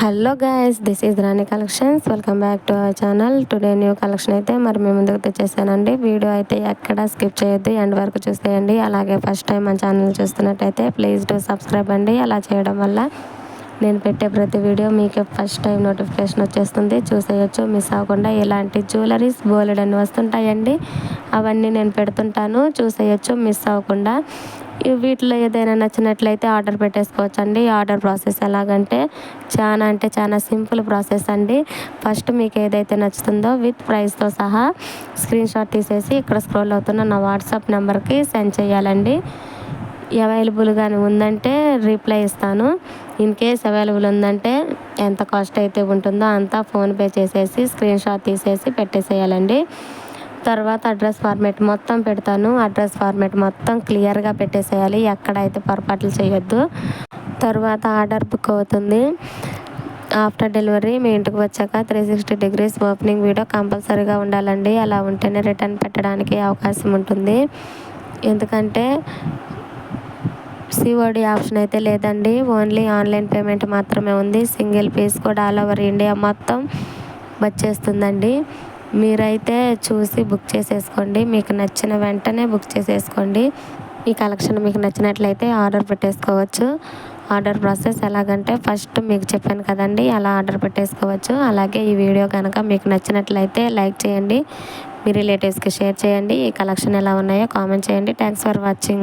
Hello guys, this is Rani collections. Welcome back to our channel. Today new collection అయితే మేము ముందుకు తెచ్చేసానండి. Video అయితే ఎక్కడ స్కిప్ చేయొద్దు, ఎండ్ వరకు చూసేయండి. అలాగే ఫస్ట్ టైం మన ఛానల్ చూస్తున్నట్టయితే ప్లీజ్ టు సబ్స్క్రైబ్ అండి. అలా చేయడం వల్ల నేను పెట్టే ప్రతి వీడియో మీకు ఫస్ట్ టైం నోటిఫికేషన్ వచ్చేస్తుంది, చూసేయచ్చు. మిస్ అవ్వకుండా ఇలాంటి జ్యువెలరీస్ బోలెడన్ని వస్తుంటాయండి, అవన్నీ నేను పెడుతుంటాను, చూసేయచ్చు మిస్ అవ్వకుండా. వీటిలో ఏదైనా నచ్చినట్లయితే ఆర్డర్ పెట్టేసుకోవచ్చు అండి. ఆర్డర్ ప్రాసెస్ ఎలాగంటే చాలా సింపుల్ ప్రాసెస్ అండి. ఫస్ట్ మీకు ఏదైతే నచ్చుతుందో విత్ ప్రైస్తో సహా స్క్రీన్ షాట్ తీసేసి ఇక్కడ స్క్రోల్ అవుతున్న నా వాట్సాప్ నెంబర్కి సెండ్ చేయాలండి. అవైలబుల్గానే ఉందంటే రిప్లై ఇస్తాను. ఇన్ కేస్ అవైలబుల్ ఉందంటే ఎంత కాస్ట్ అయితే ఉంటుందో అంతా ఫోన్పే చేసేసి స్క్రీన్ షాట్ తీసేసి పెట్టేసేయాలండి. తర్వాత అడ్రస్ ఫార్మేట్ మొత్తం పెడతాను. అడ్రస్ ఫార్మేట్ మొత్తం క్లియర్గా పెట్టేసేయాలి, ఎక్కడైతే పొరపాట్లు చేయొద్దు. తర్వాత ఆర్డర్ బుక్ అవుతుంది. ఆఫ్టర్ డెలివరీ మీ ఇంటికి వచ్చాక 360 degrees ఓపెనింగ్ వీడియో కంపల్సరీగా ఉండాలండి. అలా ఉంటేనే రిటర్న్ పెట్టడానికి అవకాశం ఉంటుంది. ఎందుకంటే సిఓడి ఆప్షన్ అయితే లేదండి, ఓన్లీ ఆన్లైన్ పేమెంట్ మాత్రమే ఉంది. సింగిల్ పీస్ కూడా ఆల్ ఓవర్ ఇండియా మొత్తం వచ్చేస్తుందండి. మీరైతే చూసి బుక్ చేసేసుకోండి, మీకు నచ్చిన వెంటనే బుక్ చేసేసుకోండి. ఈ కలెక్షన్ మీకు నచ్చినట్లయితే ఆర్డర్ పెట్టేసుకోవచ్చు. ఆర్డర్ ప్రాసెస్ ఎలాగంటే ఫస్ట్ మీకు చెప్పాను కదండి, అలా ఆర్డర్ పెట్టేసుకోవచ్చు. అలాగే ఈ వీడియో కనుక మీకు నచ్చినట్లయితే లైక్ చేయండి, మీ రిలేటివ్స్కి షేర్ చేయండి. ఈ కలెక్షన్ ఎలా ఉన్నాయో కామెంట్ చేయండి. Thanks for watching.